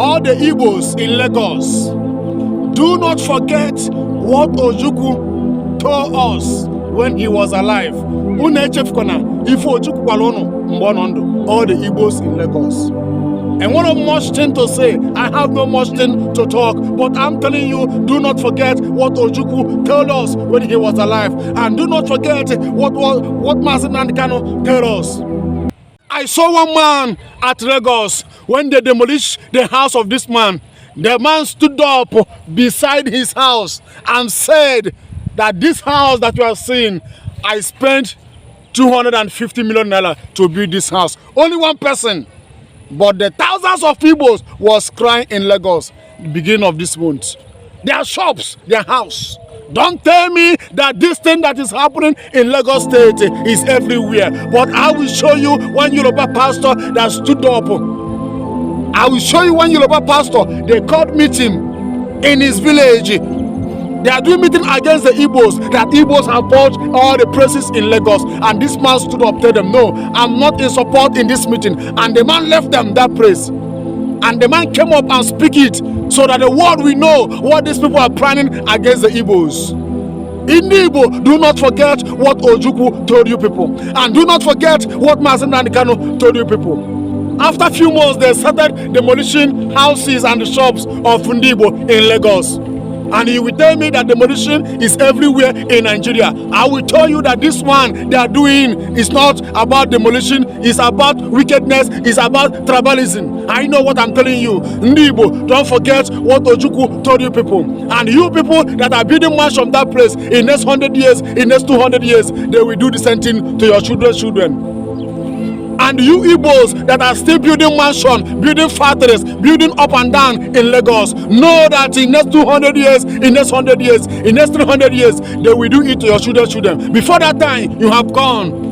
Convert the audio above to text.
all the Igbos in Lagos, do not forget what Ojukwu told us when he was alive. All the Igbos in Lagos. And what a much thing to say. I have no much thing to talk, but I'm telling you, do not forget what Ojukwu told us when he was alive, and do not forget what Mazi Nnamdi Kanu told us. I saw one man at Lagos when they demolished the house of this man. The man stood up beside his house and said that this house that you are seeing, I spent 250 million naira to build this house. Only one person. But the thousands of people was crying in Lagos the beginning of this month. Their shops, their house. Don't tell me that this thing that is happening in Lagos State is everywhere. But I will show you one Yoruba pastor that stood up. I will show you one Yoruba pastor. They called meeting in his village. They are doing meeting against the Igbos, that Igbos have bought all the places in Lagos. And this man stood up, tell them, no, I'm not in support in this meeting. And the man left them that place. And the man came up and speak it so that the world will know what these people are planning against the Igbos. In the Igbo, do not forget what Ojukwu told you people. And do not forget what Mazi Nnamdi Kanu told you people. After a few months, they started demolishing houses and the shops of Ndibo in Lagos. And you will tell me that demolition is everywhere in Nigeria. I will tell you that this one they are doing is not about demolition, it's about wickedness, it's about tribalism. I know what I'm telling you. Ndibo, don't forget what Ojukwu told you people. And you people that are building mansions from that place, in next 100 years, in next 200 years, they will do the same thing to your children's children. And you Igbos that are still building mansions, building factories, building up and down in Lagos, know that in next 200 years, in next 100 years, in next 300 years, they will do it to your children. Before that time, you have gone.